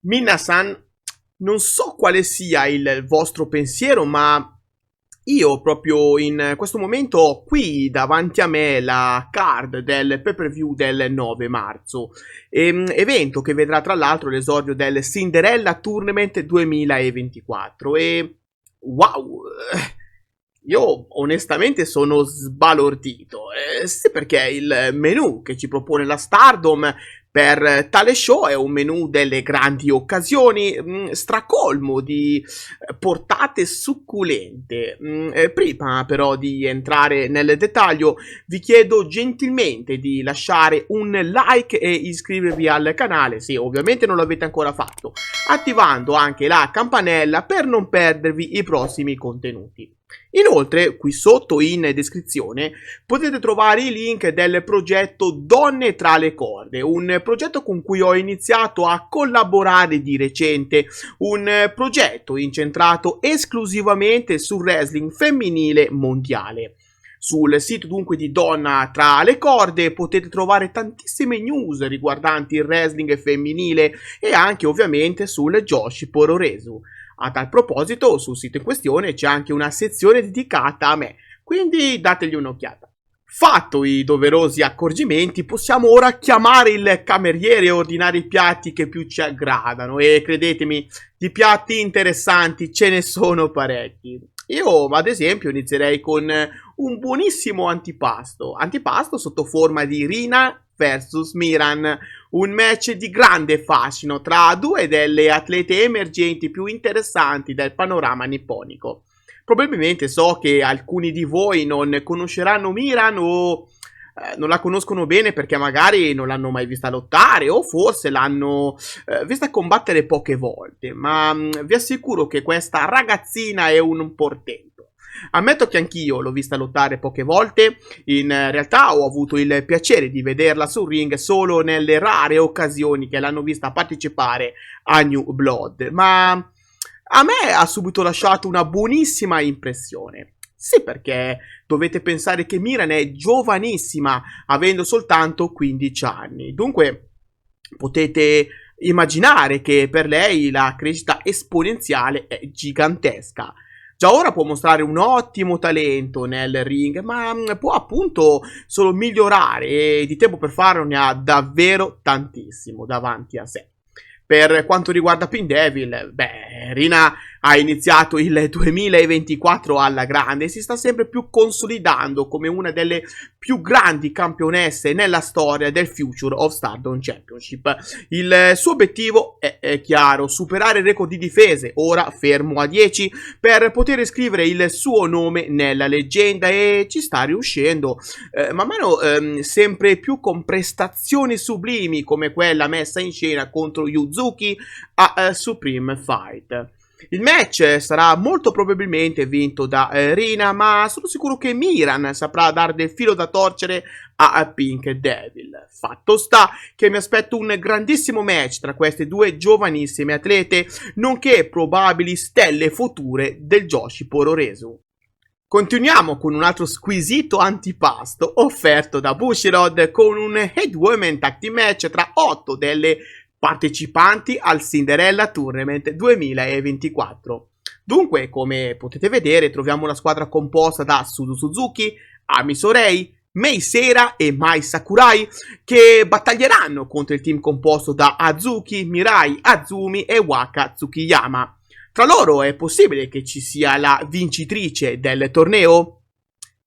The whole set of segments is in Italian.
Minna-san, non so quale sia il vostro pensiero, ma io proprio in questo momento ho qui davanti a me la card del pay-per-view del 9 marzo, evento che vedrà tra l'altro l'esordio del Cinderella Tournament 2024 e wow, io onestamente sono sbalordito, sì perché il menu che ci propone la Stardom per tale show è un menu delle grandi occasioni, stracolmo di portate succulente. Prima però di entrare nel dettaglio, vi chiedo gentilmente di lasciare un like e iscrivervi al canale, se ovviamente non l'avete ancora fatto, attivando anche la campanella per non perdervi i prossimi contenuti. Inoltre, qui sotto in descrizione potete trovare i link del progetto Donne tra le corde, un progetto con cui ho iniziato a collaborare di recente, un progetto incentrato esclusivamente sul wrestling femminile mondiale. Sul sito dunque di Donna tra le corde potete trovare tantissime news riguardanti il wrestling femminile e anche ovviamente sul Joshi Pororesu. A tal proposito, sul sito in questione c'è anche una sezione dedicata a me, quindi dategli un'occhiata. Fatto i doverosi accorgimenti, possiamo ora chiamare il cameriere e ordinare i piatti che più ci aggradano e credetemi, di piatti interessanti ce ne sono parecchi. Io, ad esempio, inizierei con un buonissimo antipasto sotto forma di Rina vs Miran, un match di grande fascino tra due delle atlete emergenti più interessanti del panorama nipponico. Probabilmente so che alcuni di voi non conosceranno Miran o non la conoscono bene perché magari non l'hanno mai vista lottare o forse l'hanno vista combattere poche volte, ma vi assicuro che questa ragazzina è un portento. Ammetto che anch'io l'ho vista lottare poche volte, in realtà ho avuto il piacere di vederla sul ring solo nelle rare occasioni che l'hanno vista partecipare a New Blood, ma a me ha subito lasciato una buonissima impressione. Sì, perché dovete pensare che Miran è giovanissima, avendo soltanto 15 anni. Dunque, potete immaginare che per lei la crescita esponenziale è gigantesca. Già ora può mostrare un ottimo talento nel ring, ma può appunto solo migliorare e di tempo per farlo ne ha davvero tantissimo davanti a sé. Per quanto riguarda Pin Devil, Rina ha iniziato il 2024 alla grande e si sta sempre più consolidando come una delle più grandi campionesse nella storia del Future of Stardom Championship. Il suo obiettivo è chiaro, superare il record di difese, ora fermo a 10, per poter scrivere il suo nome nella leggenda e ci sta riuscendo, man mano sempre più con prestazioni sublimi come quella messa in scena contro Yuzuki a Supreme Fight. Il match sarà molto probabilmente vinto da Rina, ma sono sicuro che Miran saprà dare del filo da torcere a Pink Devil. Fatto sta che mi aspetto un grandissimo match tra queste due giovanissime atlete, nonché probabili stelle future del Joshi Pororesu. Continuiamo con un altro squisito antipasto offerto da Bushiroad con un Head Women Tag Team Match tra 8 delle partecipanti al Cinderella Tournament 2024. Dunque, come potete vedere, troviamo una squadra composta da Suzu Suzuki, Ami Sorei, Mei Sera e Mai Sakurai che battaglieranno contro il team composto da Azuki, Mirai, Azumi e Waka Tsukiyama. Tra loro è possibile che ci sia la vincitrice del torneo?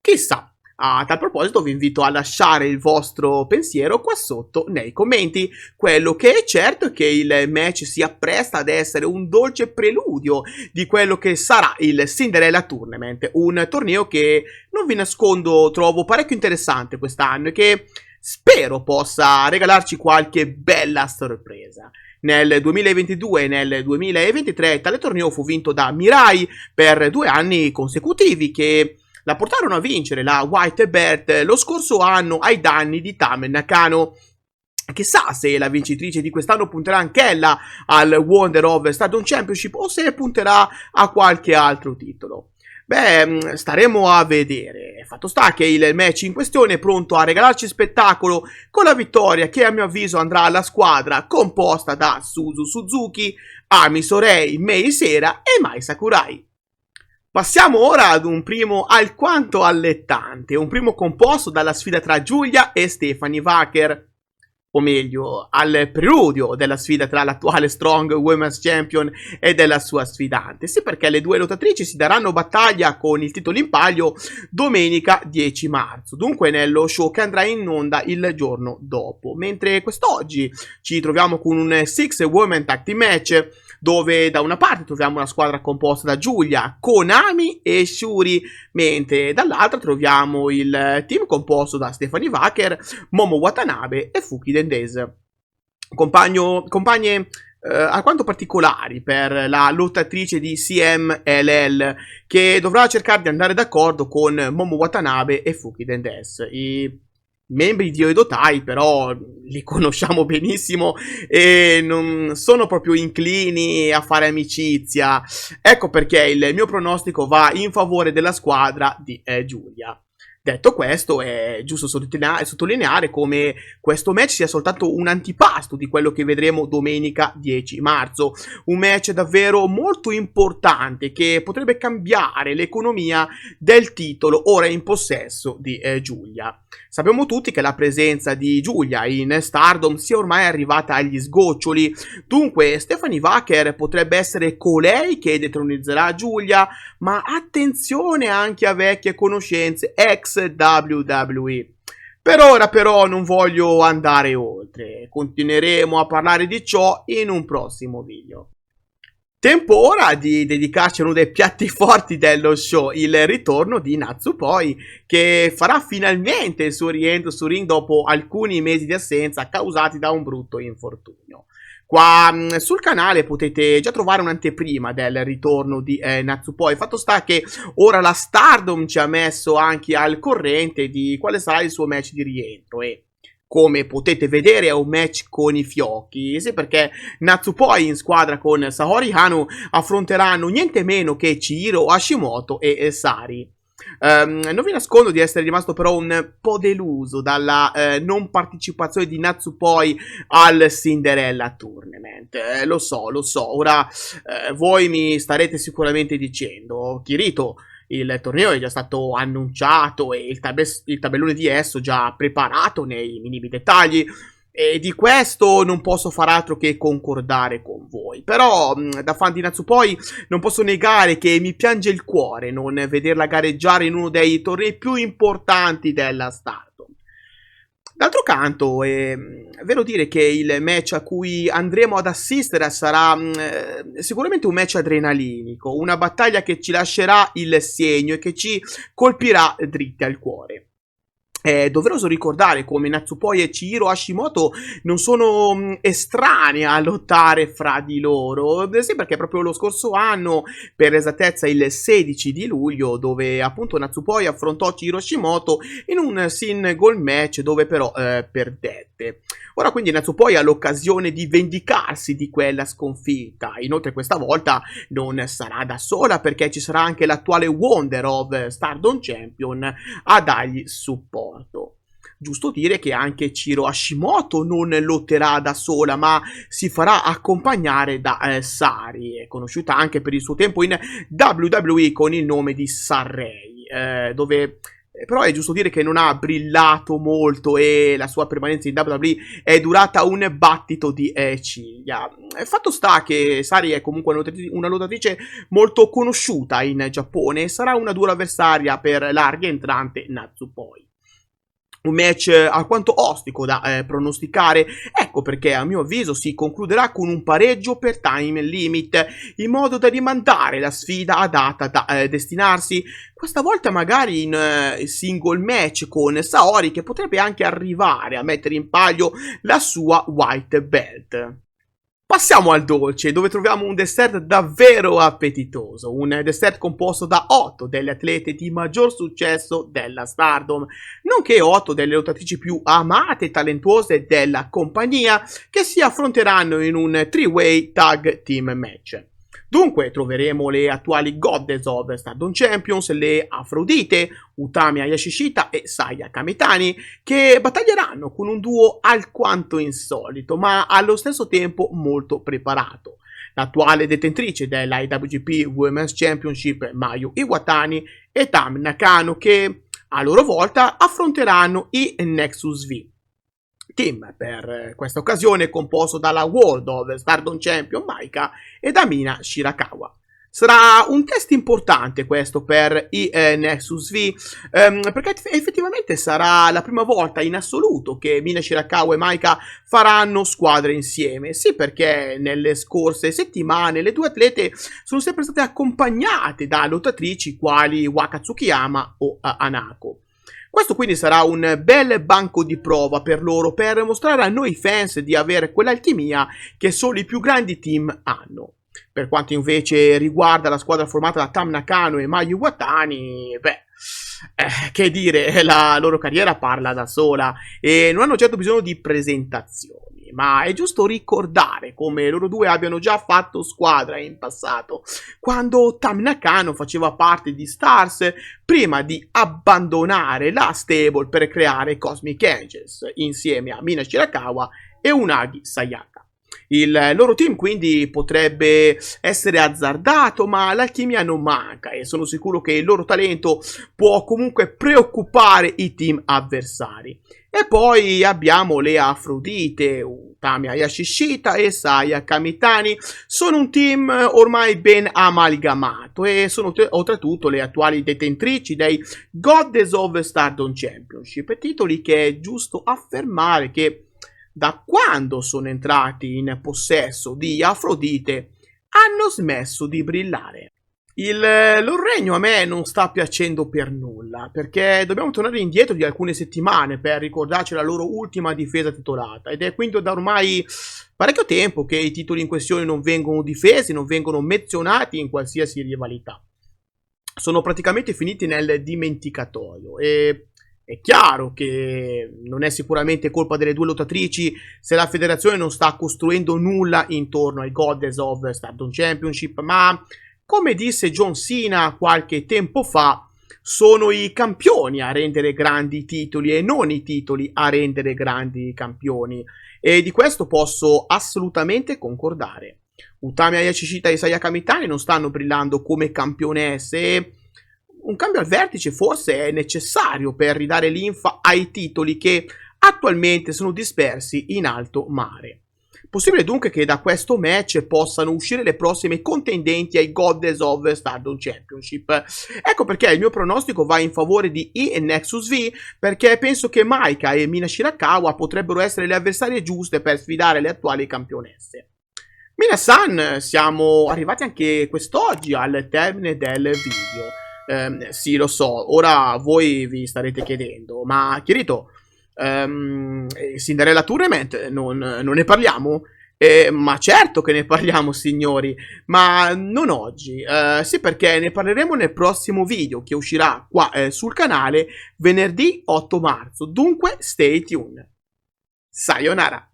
Chissà. A tal proposito vi invito a lasciare il vostro pensiero qua sotto nei commenti. Quello che è certo è che il match si appresta ad essere un dolce preludio di quello che sarà il Cinderella Tournament, un torneo che, non vi nascondo, trovo parecchio interessante quest'anno e che spero possa regalarci qualche bella sorpresa. Nel 2022 e nel 2023 tale torneo fu vinto da Mirai per 2 anni consecutivi che la portarono a vincere la White Belt lo scorso anno ai danni di Tamen Nakano. Chissà se la vincitrice di quest'anno punterà anch'ella al Wonder of Stardom Championship o se punterà a qualche altro titolo. Beh, staremo a vedere. Fatto sta che il match in questione è pronto a regalarci spettacolo con la vittoria che a mio avviso andrà alla squadra composta da Suzu Suzuki, Ami Sorei, Mei Sera e Mai Sakurai. Passiamo ora ad un primo alquanto allettante, un primo composto dalla sfida tra Giulia e Stephanie Wacker, o meglio, al preludio della sfida tra l'attuale Strong Women's Champion e della sua sfidante. Sì, perché le due lottatrici si daranno battaglia con il titolo in palio domenica 10 marzo, dunque nello show che andrà in onda il giorno dopo. Mentre quest'oggi ci troviamo con un Six Women Tag Team Match, dove da una parte troviamo una squadra composta da Giulia, Konami e Shuri, mentre dall'altra troviamo il team composto da Stephanie Wacker, Momo Watanabe e Fuki Dendese. Compagne alquanto particolari per la lottatrice di CMLL, che dovrà cercare di andare d'accordo con Momo Watanabe e Fuki Dendese. I membri di Oedo Tai però li conosciamo benissimo e non sono proprio inclini a fare amicizia. Ecco perché il mio pronostico va in favore della squadra di Giulia. Detto questo, è giusto sottolineare come questo match sia soltanto un antipasto di quello che vedremo domenica 10 marzo. Un match davvero molto importante che potrebbe cambiare l'economia del titolo ora in possesso di Giulia. Sappiamo tutti che la presenza di Giulia in Stardom sia ormai arrivata agli sgoccioli, dunque Stephanie Wacker potrebbe essere colei che detronizzerà Giulia, ma attenzione anche a vecchie conoscenze ex WWE. Per ora però non voglio andare oltre, continueremo a parlare di ciò in un prossimo video. Tempo ora di dedicarci a uno dei piatti forti dello show, il ritorno di Natsupoi, che farà finalmente il suo rientro su ring dopo alcuni mesi di assenza causati da un brutto infortunio. Qua sul canale potete già trovare un'anteprima del ritorno di Natsupoi. Fatto sta che ora la Stardom ci ha messo anche al corrente di quale sarà il suo match di rientro e come potete vedere è un match con i fiocchi, sì, perché Natsupoi in squadra con Saori Hanu affronteranno niente meno che Chihiro Hashimoto e Sari. Non vi nascondo di essere rimasto però un po' deluso dalla non partecipazione di Natsupoi al Cinderella Tournament. Lo so, ora voi mi starete sicuramente dicendo, Kirito, il torneo è già stato annunciato e il tabellone di esso già preparato nei minimi dettagli. E di questo non posso far altro che concordare con voi. Però, da fan di Natsupoi, non posso negare che mi piange il cuore non vederla gareggiare in uno dei tornei più importanti della Stardom. D'altro canto, è vero dire che il match a cui andremo ad assistere sarà sicuramente un match adrenalinico, una battaglia che ci lascerà il segno e che ci colpirà dritti al cuore. È doveroso ricordare come Natsupoi e Chihiro Hashimoto non sono estranei a lottare fra di loro, sì, perché proprio lo scorso anno, per esattezza il 16 di luglio, dove appunto Natsupoi affrontò Chihiro Hashimoto in un single match dove però perdette. Ora quindi Natsupoi ha l'occasione di vendicarsi di quella sconfitta. Inoltre questa volta non sarà da sola perché ci sarà anche l'attuale Wonder of Stardom Champion a dargli supporto. Giusto dire che anche Chihiro Hashimoto non lotterà da sola, ma si farà accompagnare da Sari, conosciuta anche per il suo tempo in WWE con il nome di Sarray, dove però è giusto dire che non ha brillato molto e la sua permanenza in WWE è durata un battito di ciglia. Fatto sta che Sari è comunque una lottatrice molto conosciuta in Giappone e sarà una dura avversaria per la rientrante Natsupoi. Un match alquanto ostico da pronosticare, ecco perché a mio avviso si concluderà con un pareggio per time limit, in modo da rimandare la sfida a data da destinarsi, questa volta magari in single match con Saori, che potrebbe anche arrivare a mettere in palio la sua white belt. Passiamo al dolce, dove troviamo un dessert davvero appetitoso, un dessert composto da 8 delle atlete di maggior successo della Stardom, nonché 8 delle lottatrici più amate e talentuose della compagnia, che si affronteranno in un 3-way tag team match. Dunque troveremo le attuali Goddess of Stardom Champions, le Afrodite, Utami Hayashishita e Saya Kamitani, che battaglieranno con un duo alquanto insolito, ma allo stesso tempo molto preparato. L'attuale detentrice della IWGP Women's Championship, Mayu Iwatani, e Tam Nakano, che a loro volta affronteranno i Nexus V. Team per questa occasione composto dalla World of Stardom Champion Maika e da Mina Shirakawa. Sarà un test importante questo per i Nexus V, perché effettivamente sarà la prima volta in assoluto che Mina Shirakawa e Maika faranno squadre insieme. Sì, perché nelle scorse settimane le due atlete sono sempre state accompagnate da lottatrici quali Waka Tsukiyama o Anako. Questo quindi sarà un bel banco di prova per loro, per mostrare a noi fans di avere quell'alchimia che solo i più grandi team hanno. Per quanto invece riguarda la squadra formata da Tam Nakano e Mayu Iwatani, che dire, la loro carriera parla da sola e non hanno certo bisogno di presentazioni, ma è giusto ricordare come loro due abbiano già fatto squadra in passato, quando Tam Nakano faceva parte di Stars prima di abbandonare la stable per creare Cosmic Angels insieme a Mina Shirakawa e Unagi Sayaka. Il loro team quindi potrebbe essere azzardato, ma l'alchimia non manca e sono sicuro che il loro talento può comunque preoccupare i team avversari. E poi abbiamo le Afrodite, Utami Hayashishita e Saya Kamitani. Sono un team ormai ben amalgamato e sono oltretutto le attuali detentrici dei Goddess of Stardom Championship, titoli che è giusto affermare che da quando sono entrati in possesso di Afrodite hanno smesso di brillare. Il loro regno a me non sta piacendo per nulla, perché dobbiamo tornare indietro di alcune settimane per ricordarci la loro ultima difesa titolata, ed è quindi da ormai parecchio tempo che i titoli in questione non vengono difesi, non vengono menzionati in qualsiasi rivalità. Sono praticamente finiti nel dimenticatoio e è chiaro che non è sicuramente colpa delle due lottatrici se la federazione non sta costruendo nulla intorno ai Goddess of Stardom Championship, ma come disse John Cena qualche tempo fa, sono i campioni a rendere grandi i titoli e non i titoli a rendere grandi i campioni, e di questo posso assolutamente concordare. Utami Hayashishita e Saya Kamitani non stanno brillando come campionesse e un cambio al vertice forse è necessario per ridare linfa ai titoli che attualmente sono dispersi in alto mare. Possibile dunque che da questo match possano uscire le prossime contendenti ai Goddess of Stardom Championship. Ecco perché il mio pronostico va in favore di I e Nexus V, perché penso che Maika e Mina Shirakawa potrebbero essere le avversarie giuste per sfidare le attuali campionesse. Mina-san, siamo arrivati anche quest'oggi al termine del video. Sì, lo so, ora voi vi starete chiedendo, ma Kirito, Cinderella Tournament non ne parliamo? Ma certo che ne parliamo, signori, ma non oggi. Sì, perché ne parleremo nel prossimo video che uscirà qua sul canale venerdì 8 marzo, dunque stay tuned. Sayonara.